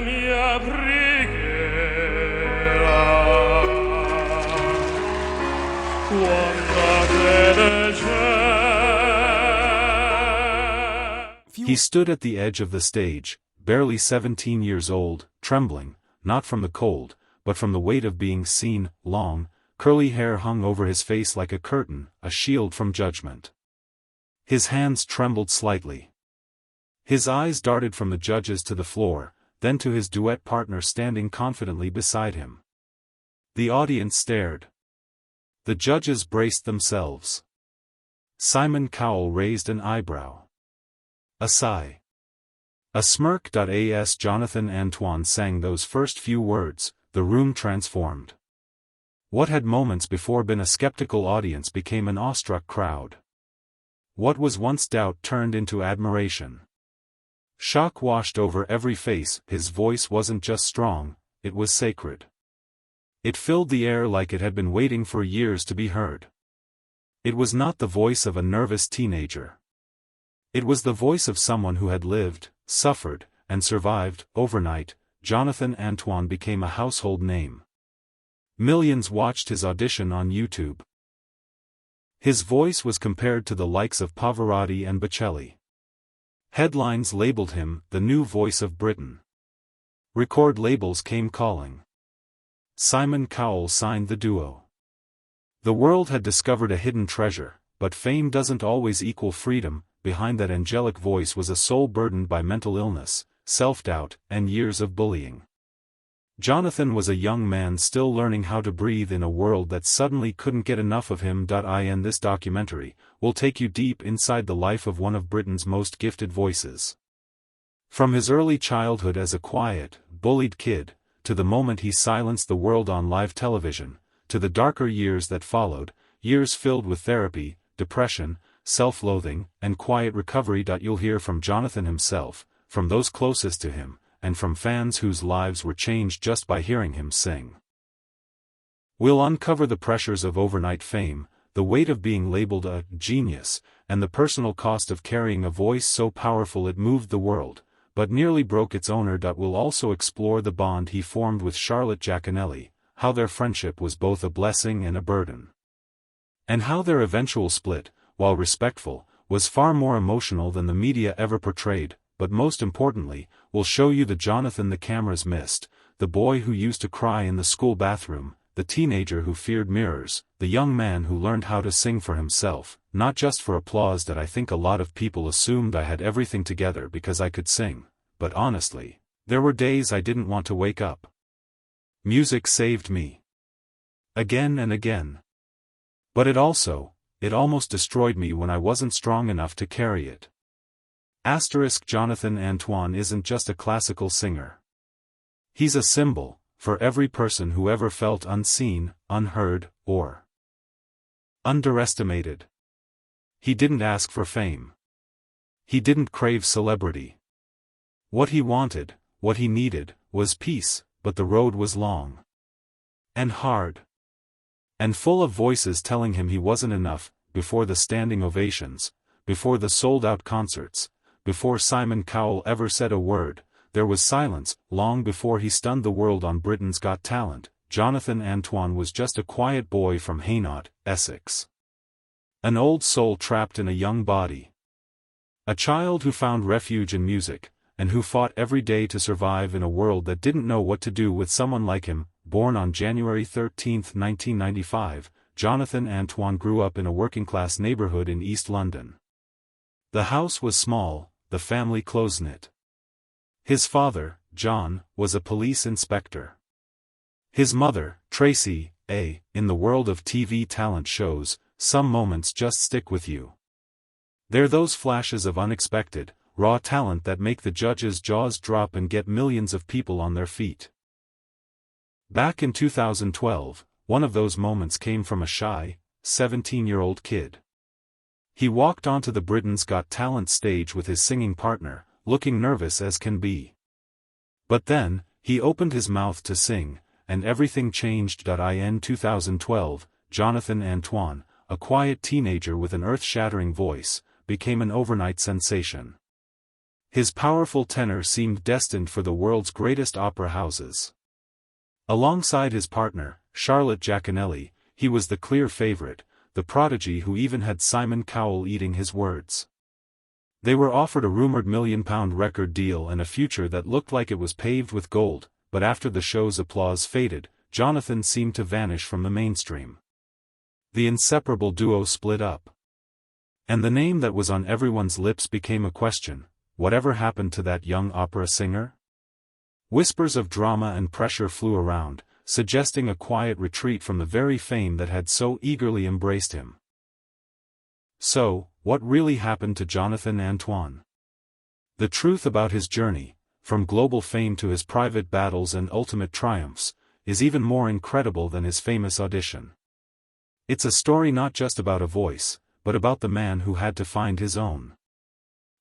mia preghiera. He stood at the edge of the stage, barely 17 years old, trembling, not from the cold, but from the weight of being seen. Long, curly hair hung over his face like a curtain, a shield from judgment. His hands trembled slightly. His eyes darted from the judges to the floor, then to his duet partner standing confidently beside him. The audience stared. The judges braced themselves. Simon Cowell raised an eyebrow. A sigh. A smirk. As Jonathan Antoine sang those first few words, the room transformed. What had moments before been a skeptical audience became an awestruck crowd. What was once doubt turned into admiration. Shock washed over every face. His voice wasn't just strong, it was sacred. It filled the air like it had been waiting for years to be heard. It was not the voice of a nervous teenager. It was the voice of someone who had lived, suffered, and survived. Overnight, Jonathan Antoine became a household name. Millions watched his audition on YouTube. His voice was compared to the likes of Pavarotti and Bocelli. Headlines labeled him the new voice of Britain. Record labels came calling. Simon Cowell signed the duo. The world had discovered a hidden treasure, but fame doesn't always equal freedom. Behind that angelic voice was a soul burdened by mental illness, self-doubt, and years of bullying. Jonathan was a young man still learning how to breathe in a world that suddenly couldn't get enough of him. This documentary will take you deep inside the life of one of Britain's most gifted voices. From his early childhood as a quiet, bullied kid, to the moment he silenced the world on live television, to the darker years that followed, years filled with therapy, depression, self-loathing, and quiet recovery. You'll hear from Jonathan himself, from those closest to him, and from fans whose lives were changed just by hearing him sing. We'll uncover the pressures of overnight fame, the weight of being labeled a genius, and the personal cost of carrying a voice so powerful it moved the world, but nearly broke its owner. We'll also explore the bond he formed with Charlotte Giaconelli, how their friendship was both a blessing and a burden. And how their eventual split, while respectful, was far more emotional than the media ever portrayed. But most importantly, we'll show you the Jonathan the cameras missed, the boy who used to cry in the school bathroom, the teenager who feared mirrors, the young man who learned how to sing for himself, not just for applause. I think a lot of people assumed I had everything together because I could sing, but honestly, there were days I didn't want to wake up. Music saved me. Again and again. But it almost destroyed me when I wasn't strong enough to carry it. Jonathan Antoine isn't just a classical singer. He's a symbol, for every person who ever felt unseen, unheard, or underestimated. He didn't ask for fame. He didn't crave celebrity. What he wanted, what he needed, was peace, but the road was long. And hard. And full of voices telling him he wasn't enough. Before the standing ovations, before the sold-out concerts, before Simon Cowell ever said a word, there was silence. Long before he stunned the world on Britain's Got Talent, Jonathan Antoine was just a quiet boy from Hainault, Essex. An old soul trapped in a young body. A child who found refuge in music, and who fought every day to survive in a world that didn't know what to do with someone like him. Born on January 13, 1995, Jonathan Antoine grew up in a working-class neighborhood in East London. The house was small, the family close-knit. His father, John, was a police inspector. His mother, Tracy, in the world of TV talent shows, some moments just stick with you. They're those flashes of unexpected, raw talent that make the judges' jaws drop and get millions of people on their feet. Back in 2012, one of those moments came from a shy, 17-year-old kid. He walked onto the Britain's Got Talent stage with his singing partner, looking nervous as can be. But then, he opened his mouth to sing, and everything changed. In 2012, Jonathan Antoine, a quiet teenager with an earth-shattering voice, became an overnight sensation. His powerful tenor seemed destined for the world's greatest opera houses. Alongside his partner, Charlotte Giaconelli, he was the clear favorite, the prodigy who even had Simon Cowell eating his words. They were offered a rumored £1 million record deal and a future that looked like it was paved with gold, but after the show's applause faded, Jonathan seemed to vanish from the mainstream. The inseparable duo split up. And the name that was on everyone's lips became a question: whatever happened to that young opera singer? Whispers of drama and pressure flew around, suggesting a quiet retreat from the very fame that had so eagerly embraced him. So, what really happened to Jonathan Antoine? The truth about his journey, from global fame to his private battles and ultimate triumphs, is even more incredible than his famous audition. It's a story not just about a voice, but about the man who had to find his own.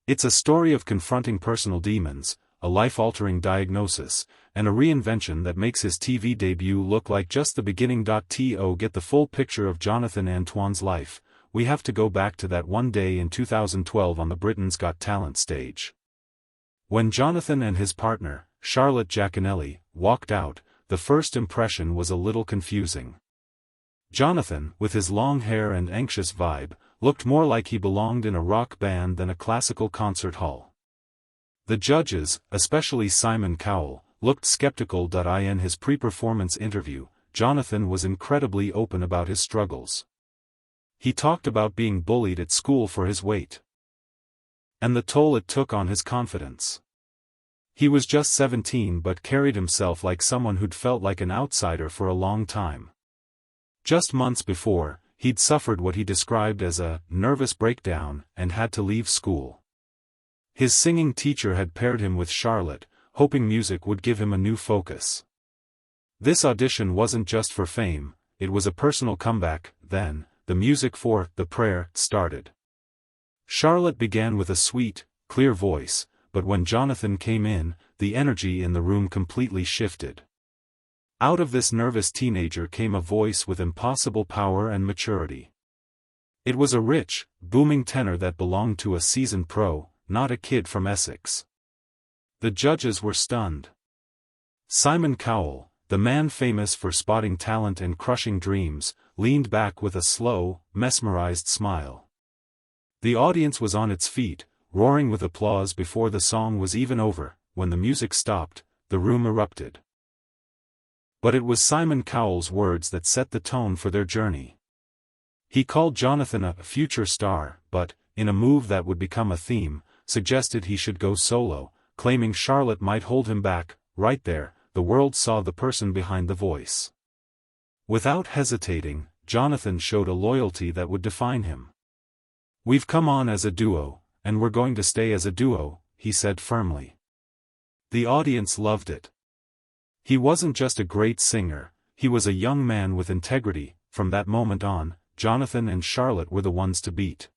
It's a story of confronting personal demons, a life-altering diagnosis, and a reinvention that makes his TV debut look like just the beginning. To get the full picture of Jonathan Antoine's life, we have to go back to that one day in 2012 on the Britain's Got Talent stage. When Jonathan and his partner, Charlotte Giaconelli, walked out, the first impression was a little confusing. Jonathan, with his long hair and anxious vibe, looked more like he belonged in a rock band than a classical concert hall. The judges, especially Simon Cowell, looked skeptical. In his pre-performance interview, Jonathan was incredibly open about his struggles. He talked about being bullied at school for his weight, and the toll it took on his confidence. He was just 17 but carried himself like someone who'd felt like an outsider for a long time. Just months before, he'd suffered what he described as a nervous breakdown and had to leave school. His singing teacher had paired him with Charlotte, hoping music would give him a new focus. This audition wasn't just for fame, it was a personal comeback. Then, the music for The Prayer started. Charlotte began with a sweet, clear voice, but when Jonathan came in, the energy in the room completely shifted. Out of this nervous teenager came a voice with impossible power and maturity. It was a rich, booming tenor that belonged to a seasoned pro, not a kid from Essex. The judges were stunned. Simon Cowell, the man famous for spotting talent and crushing dreams, leaned back with a slow, mesmerized smile. The audience was on its feet, roaring with applause before the song was even over. When the music stopped, the room erupted. But it was Simon Cowell's words that set the tone for their journey. He called Jonathan a future star, but, in a move that would become a theme, suggested he should go solo, claiming Charlotte might hold him back. Right there, the world saw the person behind the voice. Without hesitating, Jonathan showed a loyalty that would define him. "We've come on as a duo, and we're going to stay as a duo," he said firmly. The audience loved it. He wasn't just a great singer, he was a young man with integrity. From that moment on, Jonathan and Charlotte were the ones to beat.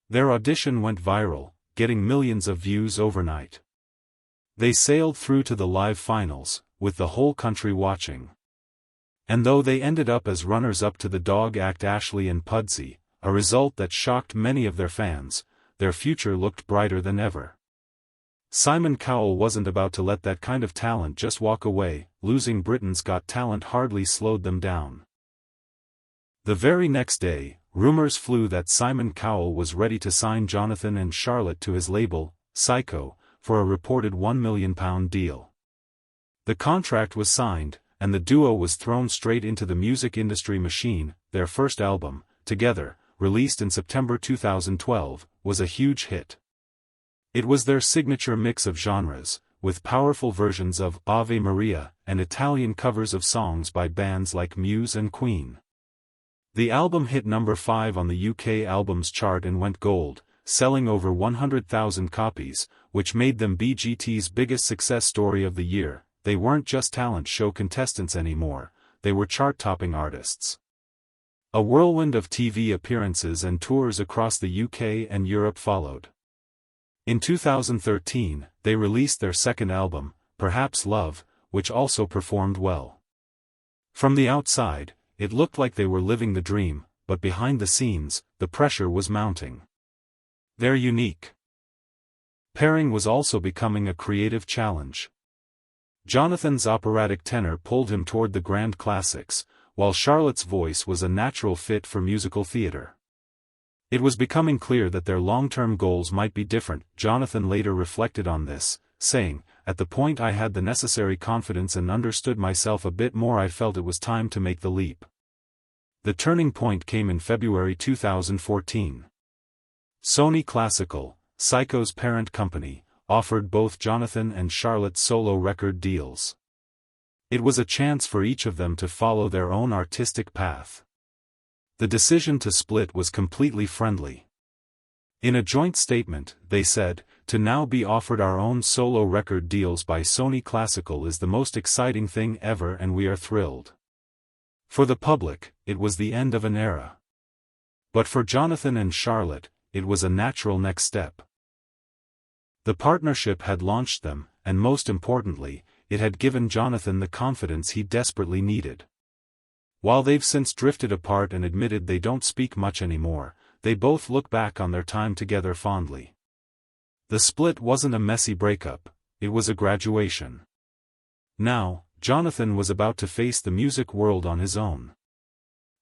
Their audition went viral, getting millions of views overnight. They sailed through to the live finals, with the whole country watching. And though they ended up as runners-up to the dog act Ashley and Pudsey, a result that shocked many of their fans, their future looked brighter than ever. Simon Cowell wasn't about to let that kind of talent just walk away. Losing Britain's Got Talent hardly slowed them down. The very next day, rumors flew that Simon Cowell was ready to sign Jonathan and Charlotte to his label, Psycho, for a reported £1 million deal. The contract was signed, and the duo was thrown straight into the music industry machine. Their first album, Together, released in September 2012, was a huge hit. It was their signature mix of genres, with powerful versions of Ave Maria and Italian covers of songs by bands like Muse and Queen. The album hit number 5 on the UK Albums Chart and went gold, selling over 100,000 copies, which made them BGT's biggest success story of the year. They weren't just talent show contestants anymore, they were chart-topping artists. A whirlwind of TV appearances and tours across the UK and Europe followed. In 2013, they released their second album, Perhaps Love, which also performed well. From the outside, it looked like they were living the dream, but behind the scenes, the pressure was mounting. They're unique. Pairing was also becoming a creative challenge. Jonathan's operatic tenor pulled him toward the grand classics, while Charlotte's voice was a natural fit for musical theater. It was becoming clear that their long-term goals might be different. Jonathan later reflected on this, saying, "At the point I had the necessary confidence and understood myself a bit more, I felt it was time to make the leap." The turning point came in February 2014. Sony Classical, Syco's parent company, offered both Jonathan and Charlotte solo record deals. It was a chance for each of them to follow their own artistic path. The decision to split was completely friendly. In a joint statement, they said, "To now be offered our own solo record deals by Sony Classical is the most exciting thing ever, and we are thrilled." For the public, it was the end of an era. But for Jonathan and Charlotte, it was a natural next step. The partnership had launched them, and most importantly, it had given Jonathan the confidence he desperately needed. While they've since drifted apart and admitted they don't speak much anymore, they both look back on their time together fondly. The split wasn't a messy breakup, it was a graduation. Now, Jonathan was about to face the music world on his own.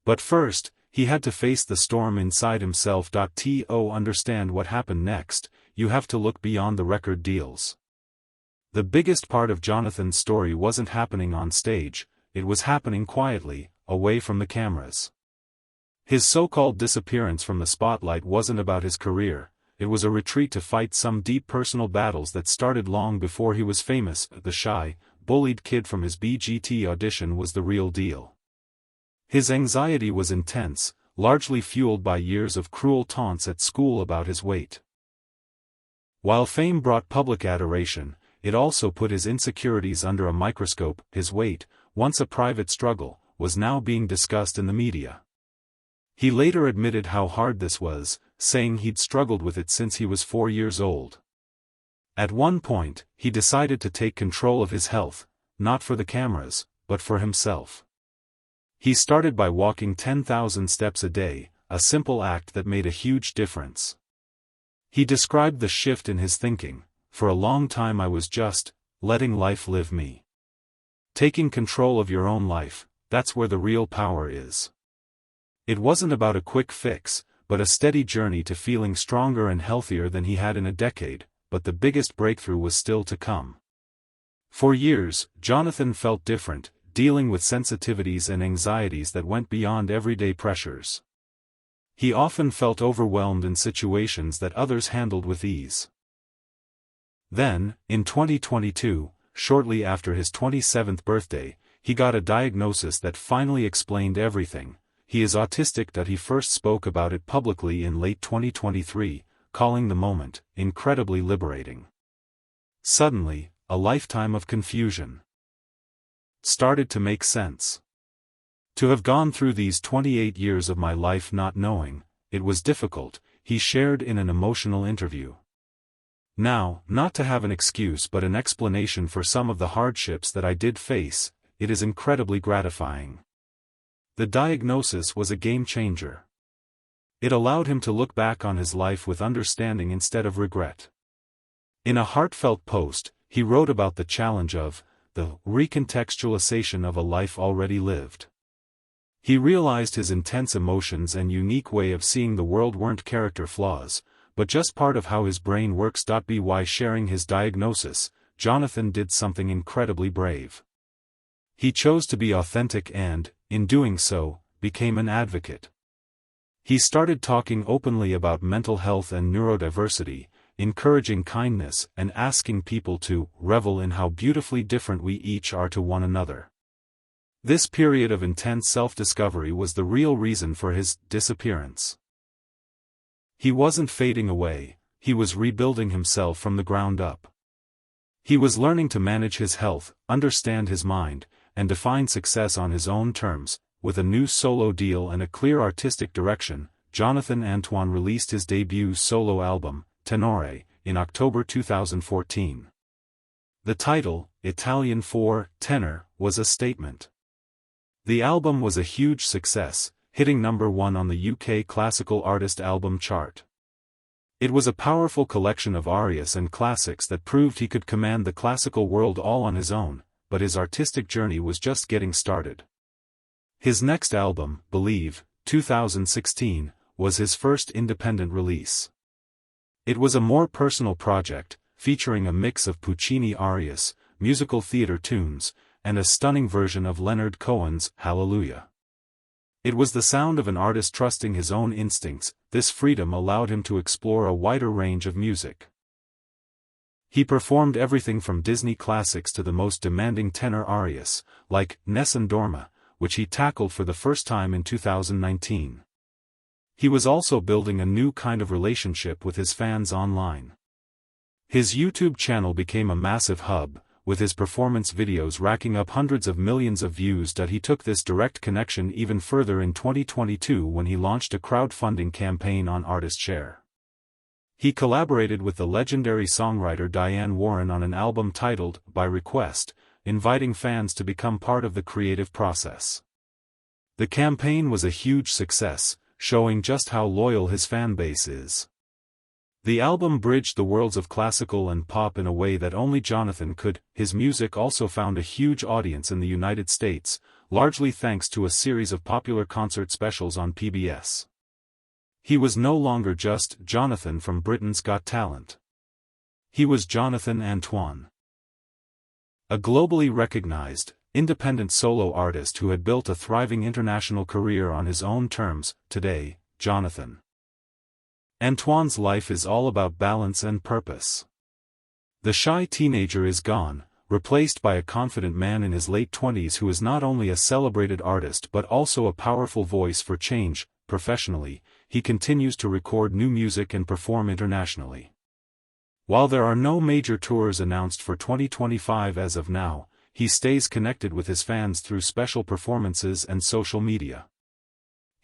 But first, he had to face the storm inside himself. To understand what happened next, you have to look beyond the record deals. The biggest part of Jonathan's story wasn't happening on stage, it was happening quietly, away from the cameras. His so-called disappearance from the spotlight wasn't about his career, it was a retreat to fight some deep personal battles that started long before he was famous. The shy, bullied kid from his BGT audition was the real deal. His anxiety was intense, largely fueled by years of cruel taunts at school about his weight. While fame brought public adoration, it also put his insecurities under a microscope. His weight, once a private struggle, was now being discussed in the media. He later admitted how hard this was, saying he'd struggled with it since he was 4 years old. At one point, he decided to take control of his health, not for the cameras, but for himself. He started by walking 10,000 steps a day, a simple act that made a huge difference. He described the shift in his thinking: "For a long time I was just letting life live me. Taking control of your own life, that's where the real power is." It wasn't about a quick fix, but a steady journey to feeling stronger and healthier than he had in a decade, but the biggest breakthrough was still to come. For years, Jonathan felt different, dealing with sensitivities and anxieties that went beyond everyday pressures. He often felt overwhelmed in situations that others handled with ease. Then, in 2022, shortly after his 27th birthday, he got a diagnosis that finally explained everything. He is autistic. He first spoke about it publicly in late 2023, calling the moment incredibly liberating. Suddenly, a lifetime of confusion started to make sense. "To have gone through these 28 years of my life not knowing, it was difficult," he shared in an emotional interview. "Now, not to have an excuse but an explanation for some of the hardships that I did face, it is incredibly gratifying." The diagnosis was a game changer. It allowed him to look back on his life with understanding instead of regret. In a heartfelt post, he wrote about the challenge of the recontextualization of a life already lived. He realized his intense emotions and unique way of seeing the world weren't character flaws, but just part of how his brain works. By sharing his diagnosis, Jonathan did something incredibly brave. He chose to be authentic and, in doing so, became an advocate. He started talking openly about mental health and neurodiversity, encouraging kindness and asking people to revel in how beautifully different we each are to one another. This period of intense self-discovery was the real reason for his disappearance. He wasn't fading away, he was rebuilding himself from the ground up. He was learning to manage his health, understand his mind, and define success on his own terms. With a new solo deal and a clear artistic direction, Jonathan Antoine released his debut solo album, Tenore, in October 2014. The title, Italian for tenor, was a statement. The album was a huge success, hitting #1 on the UK Classical Artist Album chart. It was a powerful collection of arias and classics that proved he could command the classical world all on his own, but his artistic journey was just getting started. His next album, Believe, 2016, was his first independent release. It was a more personal project, featuring a mix of Puccini arias, musical theater tunes, and a stunning version of Leonard Cohen's Hallelujah. It was the sound of an artist trusting his own instincts. This freedom allowed him to explore a wider range of music. He performed everything from Disney classics to the most demanding tenor arias, like Nessun Dorma, which he tackled for the first time in 2019. He was also building a new kind of relationship with his fans online. His YouTube channel became a massive hub, with his performance videos racking up hundreds of millions of views. He took this direct connection even further in 2022 when he launched a crowdfunding campaign on ArtistShare. He collaborated with the legendary songwriter Diane Warren on an album titled By Request, inviting fans to become part of the creative process. The campaign was a huge success, showing just how loyal his fanbase is. The album bridged the worlds of classical and pop in a way that only Jonathan could. His music also found a huge audience in the United States, largely thanks to a series of popular concert specials on PBS. He was no longer just Jonathan from Britain's Got Talent. He was Jonathan Antoine. A globally recognized, independent solo artist who had built a thriving international career on his own terms. Today, Jonathan Antoine's life is all about balance and purpose. The shy teenager is gone, replaced by a confident man in his late 20s who is not only a celebrated artist but also a powerful voice for change. Professionally, he continues to record new music and perform internationally. While there are no major tours announced for 2025 as of now, he stays connected with his fans through special performances and social media.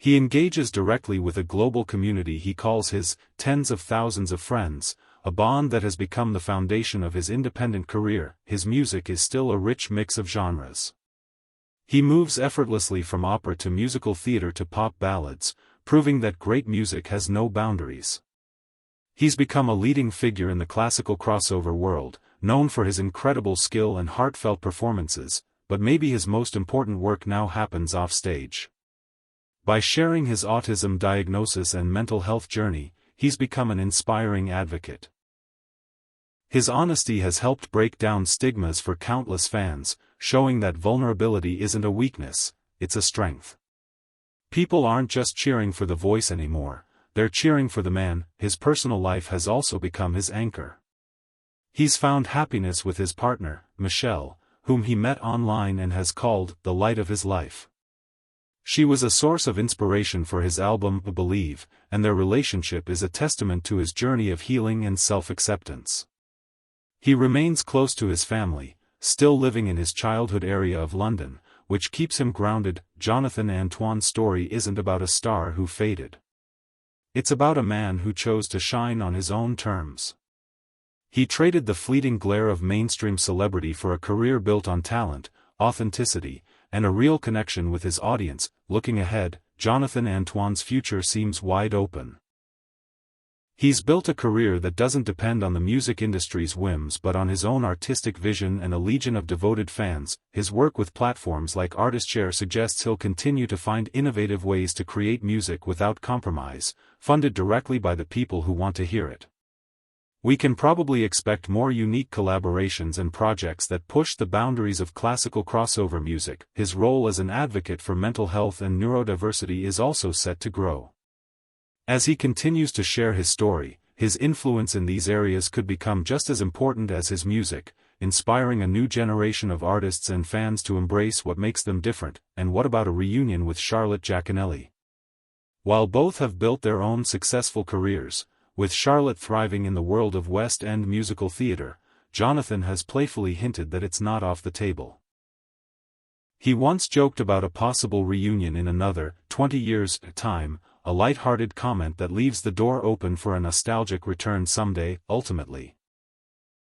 He engages directly with a global community he calls his tens of thousands of friends, a bond that has become the foundation of his independent career. His music is still a rich mix of genres. He moves effortlessly from opera to musical theater to pop ballads, proving that great music has no boundaries. He's become a leading figure in the classical crossover world, known for his incredible skill and heartfelt performances, but maybe his most important work now happens off stage. By sharing his autism diagnosis and mental health journey, he's become an inspiring advocate. His honesty has helped break down stigmas for countless fans, showing that vulnerability isn't a weakness, it's a strength. People aren't just cheering for the voice anymore, they're cheering for the man. His personal life has also become his anchor. He's found happiness with his partner, Michelle, whom he met online and has called the light of his life. She was a source of inspiration for his album Believe, and their relationship is a testament to his journey of healing and self-acceptance. He remains close to his family, still living in his childhood area of London, which keeps him grounded. Jonathan Antoine's story isn't about a star who faded. It's about a man who chose to shine on his own terms. He traded the fleeting glare of mainstream celebrity for a career built on talent, authenticity, and a real connection with his audience. Looking ahead, Jonathan Antoine's future seems wide open. He's built a career that doesn't depend on the music industry's whims but on his own artistic vision and a legion of devoted fans. His work with platforms like ArtistShare suggests he'll continue to find innovative ways to create music without compromise, funded directly by the people who want to hear it. We can probably expect more unique collaborations and projects that push the boundaries of classical crossover music. His role as an advocate for mental health and neurodiversity is also set to grow. As he continues to share his story, his influence in these areas could become just as important as his music, inspiring a new generation of artists and fans to embrace what makes them different. And what about a reunion with Charlotte Giaconelli? While both have built their own successful careers, with Charlotte thriving in the world of West End musical theater, Jonathan has playfully hinted that it's not off the table. He once joked about a possible reunion in another 20 years' time, a light-hearted comment that leaves the door open for a nostalgic return someday. Ultimately,